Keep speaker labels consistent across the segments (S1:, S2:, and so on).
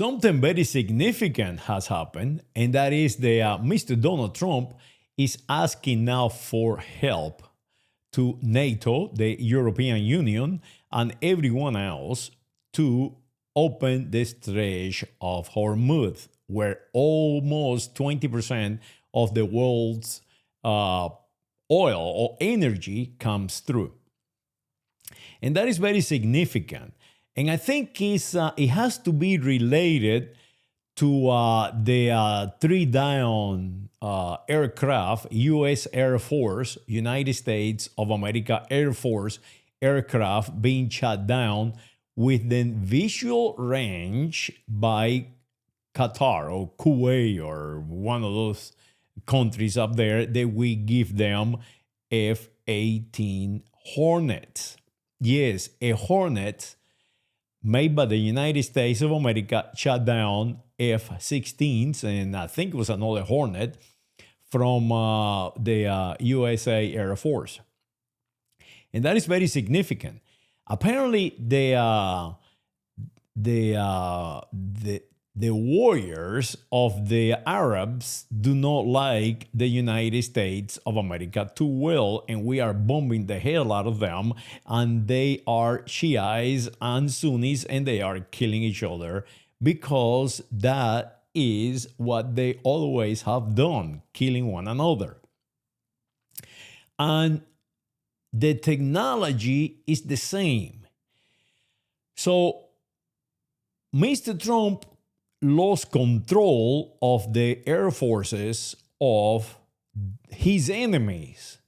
S1: something very significant has happened, and that is the Mr. Donald Trump is asking now for help to NATO, the European Union, and everyone else to open the Strait of Hormuz, where almost 20% of the world's oil or energy comes through. And that is very significant. And I think it has to be related to the three down aircraft, U.S. Air Force, United States of America Air Force aircraft being shot down within visual range by Qatar or Kuwait or one of those countries up there that we give them F-18 Hornets. Yes, a Hornet made by the United States of America shot down F-16s, and I think it was another Hornet from the USA Air Force. And that is very significant. Apparently, the warriors of the Arabs do not like the United States of America too well, and we are bombing the hell out of them, and they are Shiites and Sunnis, and they are killing each other because that is what they always have done, killing one another. And the technology is the same. So Mr. Trump lost control of the air forces of his enemies.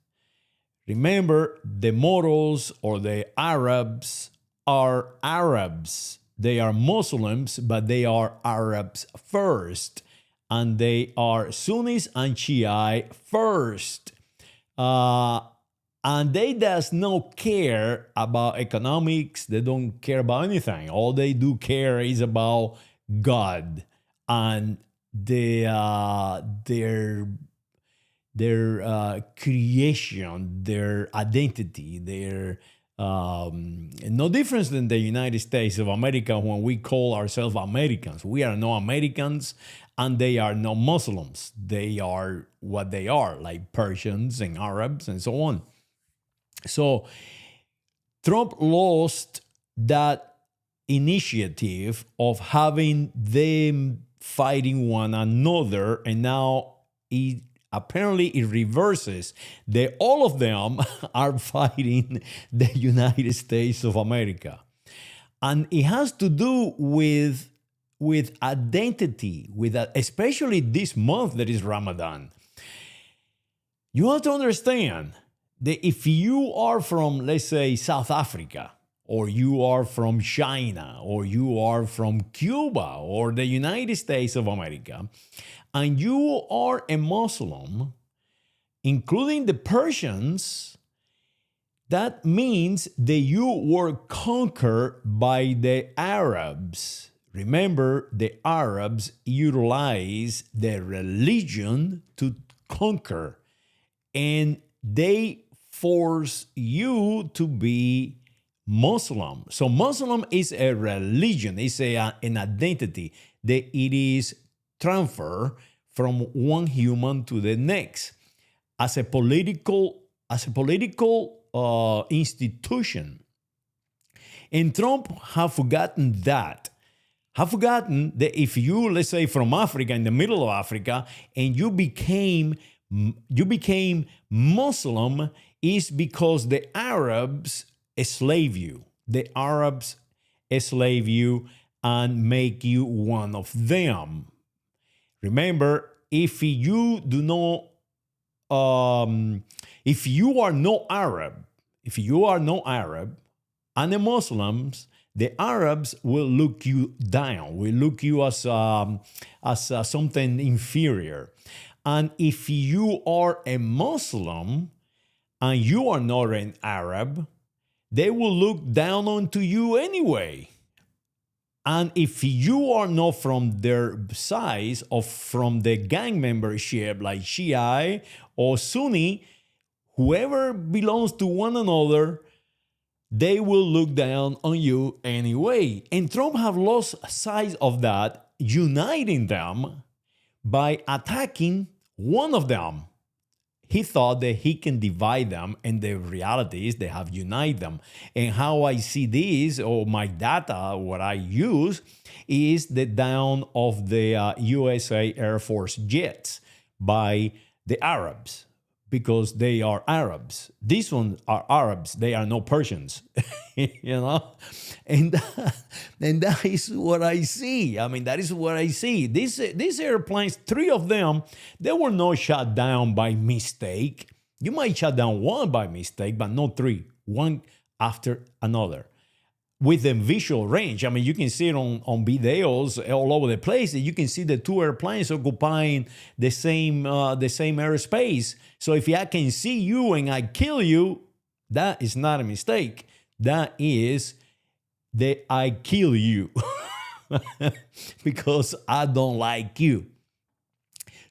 S1: Remember, the Moros or the Arabs are Arabs. They are Muslims, but they are Arabs first. And they are Sunnis and Shiite first. And they does not care about economics. They don't care about anything. All they do care is about God and their creation, their identity, their no difference than the United States of America when we call ourselves Americans. We are no Americans and they are no Muslims. They are what they are, like Persians and Arabs and so on. So Trump lost that initiative of having them fighting one another, and now it reverses. All of them are fighting the United States of America. And it has to do with identity, especially this month that is Ramadan. You have to understand that if you are from, let's say, South Africa, or you are from China, or you are from Cuba, or the United States of America, and you are a Muslim, including the Persians, that means that you were conquered by the Arabs. Remember, the Arabs utilize their religion to conquer, and they force you to be Muslim. So Muslim is a religion, it's an identity that it is transferred from one human to the next as a political institution. And Trump have forgotten that. Have forgotten that if you, let's say, from Africa, in the middle of Africa, and you became Muslim, is because the Arabs enslave you. The Arabs enslave you and make you one of them. Remember, if you are no Arab, and the Muslims, the Arabs will look you down, will look you as something inferior. And if you are a Muslim and you are not an Arab, they will look down onto you anyway. And if you are not from their size or from the gang membership like Shia or Sunni, whoever belongs to one another, they will look down on you anyway. And Trump have lost sight of that, uniting them by attacking one of them. He thought that he can divide them, and the reality is they have united them. And how I see this, or my data, what I use, is the down of the USA Air Force jets by the Arabs, because they are Arabs. These ones are Arabs. They are no Persians, you know? And that is what I see. I mean, that is what I see. These airplanes, three of them, they were not shot down by mistake. You might shut down one by mistake, but not three, one after another, with the visual range. I mean, you can see it on videos all over the place. You can see the two airplanes occupying the same airspace. So if I can see you and I kill you, that is not a mistake. That is that I kill you because I don't like you.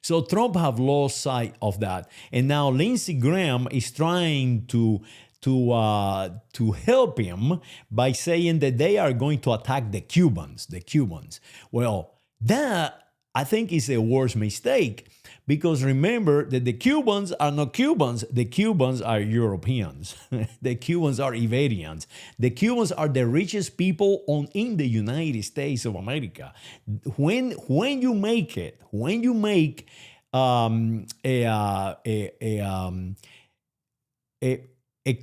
S1: So Trump have lost sight of that, and now Lindsey Graham is trying to help him by saying that they are going to attack the Cubans. The Cubans. Well, that I think is a worst mistake, because remember that the Cubans are not Cubans. The Cubans are Europeans. The Cubans are Iberians. The Cubans are the richest people in the United States of America. When you make it, when you make a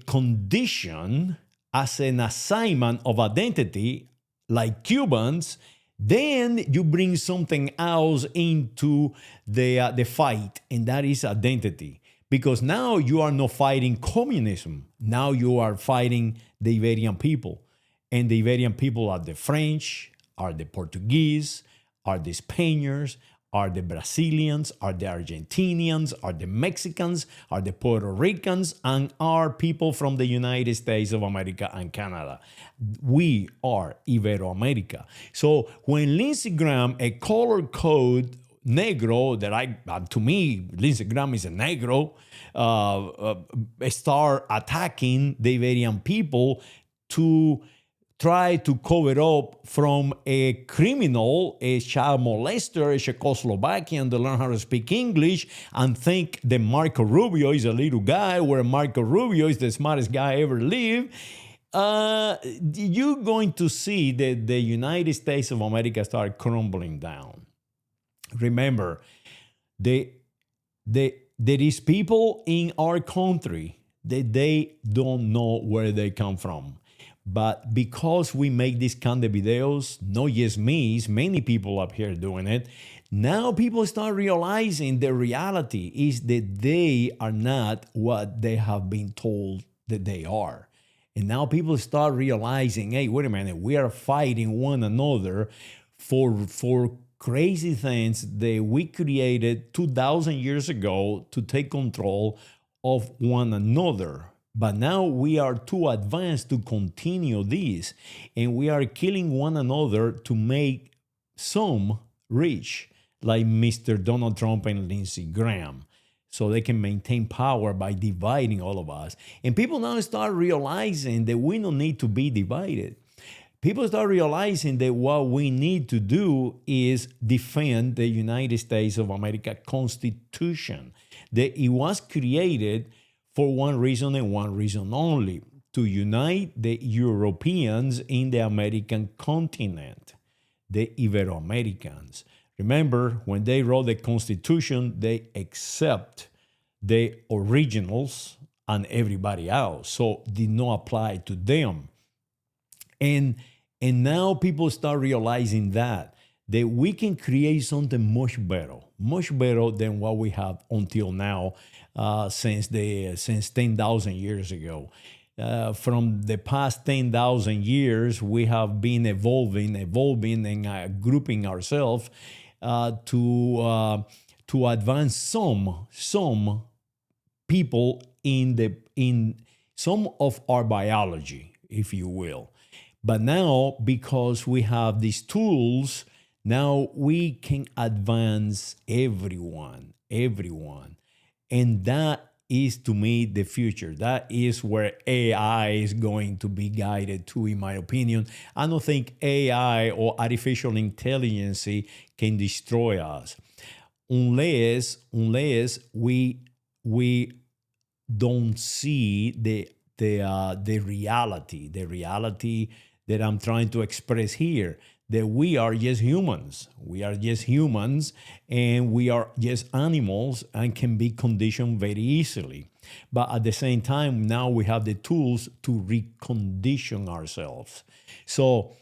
S1: condition as an assignment of identity, like Cubans, then you bring something else into the fight, and that is identity. Because now you are not fighting communism. Now you are fighting the Iberian people. And the Iberian people are the French, are the Portuguese, are the Spaniards, are the Brazilians, are the Argentinians, are the Mexicans, are the Puerto Ricans, and are people from the United States of America and Canada. We are Iberoamerica. So when Lindsey Graham, a color code Negro, to me, Lindsey Graham is a Negro, start attacking the Iberian people to try to cover up from a criminal, a child molester, a Czechoslovakian that learn how to speak English and think that Marco Rubio is a little guy, where Marco Rubio is the smartest guy ever lived. You're going to see that the United States of America start crumbling down. Remember, there is people in our country that they don't know where they come from. But because we make these kind of videos, not just me, many people up here doing it, now people start realizing the reality is that they are not what they have been told that they are. And now people start realizing, hey, wait a minute, we are fighting one another for crazy things that we created 2,000 years ago to take control of one another. But now we are too advanced to continue this, and we are killing one another to make some rich, like Mr. Donald Trump and Lindsey Graham, so they can maintain power by dividing all of us. And people now start realizing that we don't need to be divided. People start realizing that what we need to do is defend the United States of America Constitution, that it was created for one reason and one reason only: to unite the Europeans in the American continent, the Ibero-Americans. Remember, when they wrote the Constitution, they accept the originals and everybody else, so it did not apply to them. And now people start realizing that we can create something much better than what we have until now, since 10,000 years ago. From the past 10,000 years, we have been evolving and grouping ourselves to advance some people in some of our biology, if you will. But now, because we have these tools, now we can advance everyone. And that is to me the future. That is where AI is going to be guided to, in my opinion. I don't think AI or artificial intelligence can destroy us unless we don't see the reality that I'm trying to express here, that we are just humans. We are just humans, and we are just animals and can be conditioned very easily. But at the same time, now we have the tools to recondition ourselves. So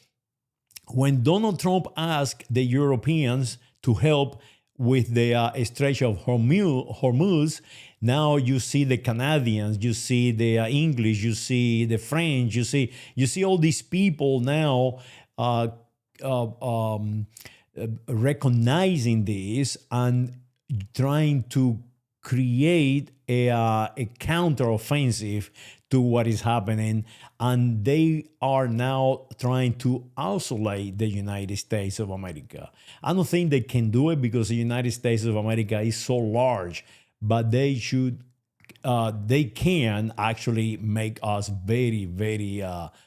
S1: when Donald Trump asked the Europeans to help with the Strait of Hormuz, now you see the Canadians, you see the English, you see the French, you see all these people now uh, recognizing this and trying to create a counteroffensive to what is happening, and they are now trying to isolate the United States of America. I don't think they can do it because the United States of America is so large, but they can actually make us very, very,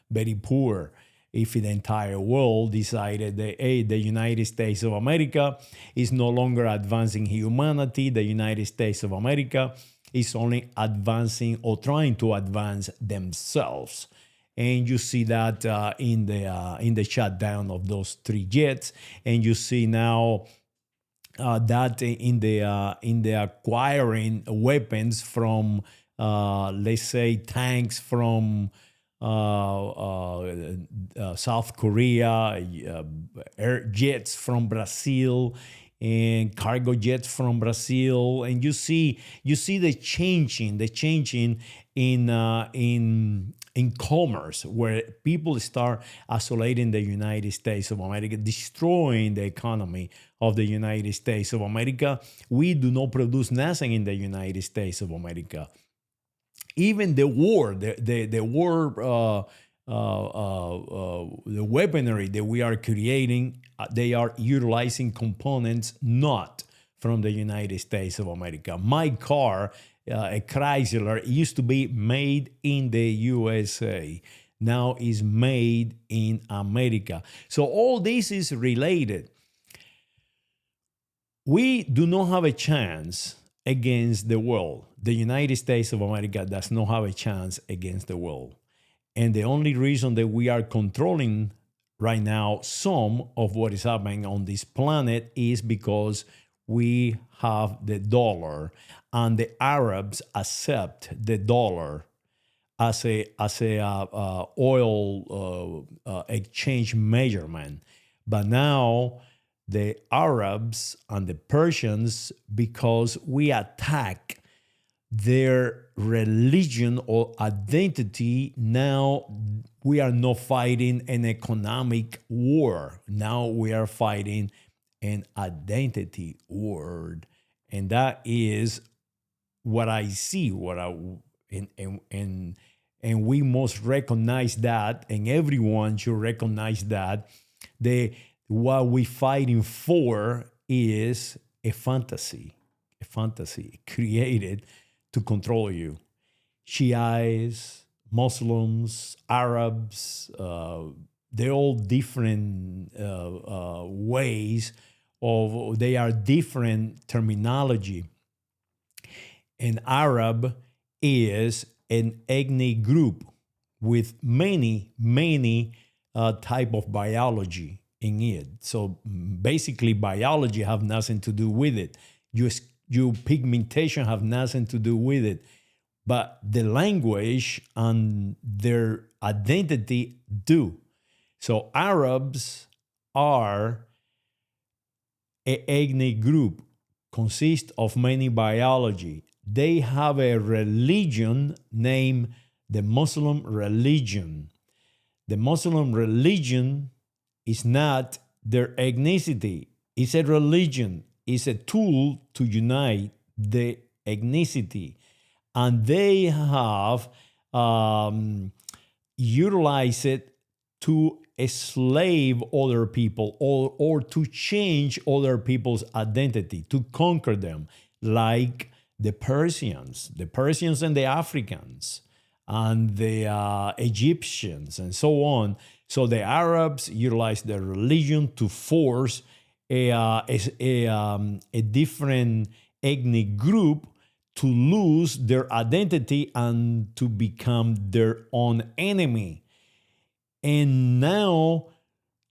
S1: very poor if the entire world decided that, hey, the United States of America is no longer advancing humanity. The United States of America is only advancing or trying to advance themselves. And you see that in the shutdown of those three jets, and you see now that in the acquiring weapons from let's say tanks from South Korea, air jets from Brazil, and cargo jets from Brazil, and you see the changing in commerce, where people start isolating the United States of America, destroying the economy of the United States of America. We do not produce nothing in the United States of America. Even the war, the war, the weaponry that we are creating, they are utilizing components not from the United States of America. My car, a Chrysler, used to be made in the USA. Now is made in America. So all this is related. We do not have a chance against the world. The United States of America does not have a chance against the world. And the only reason that we are controlling right now some of what is happening on this planet is because we have the dollar, and the Arabs accept the dollar as a oil exchange measurement. But now the Arabs and the Persians, because we attack their religion or identity, now we are not fighting an economic war. Now we are fighting an identity war. And that is what I see, and we must recognize that, and everyone should recognize that what we're fighting for is a fantasy created to control you. Shiites, Muslims, Arabs, they're all different ways of, they are different terminology. An Arab is an ethnic group with many type of biology in it. So basically, biology have nothing to do with it. Your pigmentation have nothing to do with it. But the language and their identity do. So Arabs are an ethnic group, consist of many biology. They have a religion named the Muslim religion. The Muslim religion is not their ethnicity. It's a religion. It's a tool to unite the ethnicity. And they have utilized it to enslave other people, or to change other people's identity, to conquer them, like the Persians and the Africans, and the Egyptians, and so on. So the Arabs utilized their religion to force a different ethnic group to lose their identity and to become their own enemy. And now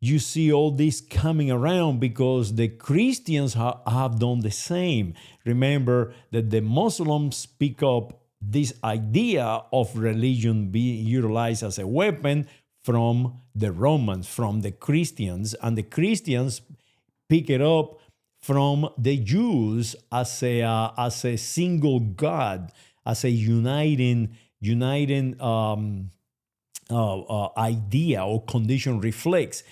S1: you see all this coming around because the Christians have done the same. Remember that the Muslims pick up this idea of religion being utilized as a weapon from the Romans, from the Christians, and the Christians pick it up from the Jews as a single God, as a uniting idea or condition reflects.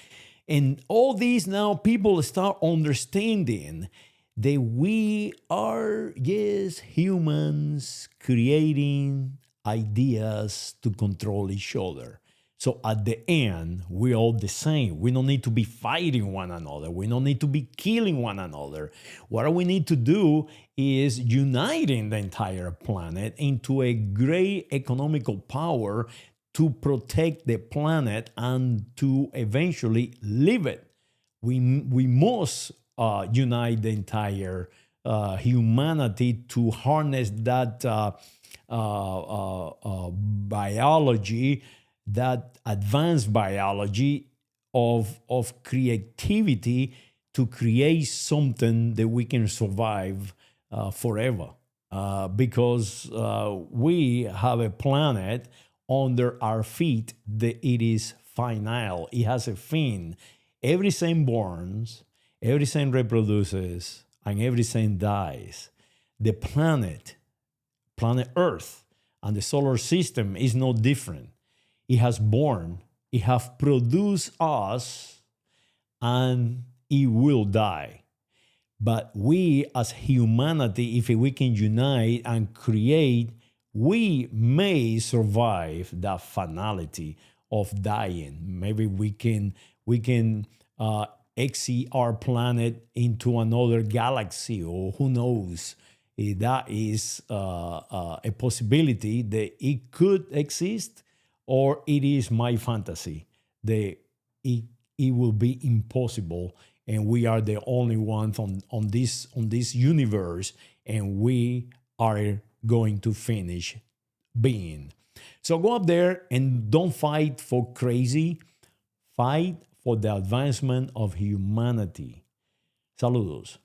S1: And all these now people start understanding that we are, yes, humans creating ideas to control each other. So at the end, we're all the same. We don't need to be fighting one another. We don't need to be killing one another. What we need to do is uniting the entire planet into a great economical power to protect the planet and to eventually live it. We must unite the entire humanity to harness that biology, that advanced biology of creativity to create something that we can survive forever. Because we have a planet under our feet that it is finite. It has a fin. Every saint borns, every saint reproduces, and every saint dies. The planet Earth, and the solar system is no different. It has born, it has produced us, and it will die. But we as humanity, if we can unite and create, we may survive that finality of dying. Maybe we can exit our planet into another galaxy, or who knows. That is a possibility that it could exist, or it is my fantasy that it will be impossible, and we are the only ones on this universe, and we are going to finish being. So go up there and don't fight for crazy, fight for the advancement of humanity. Saludos.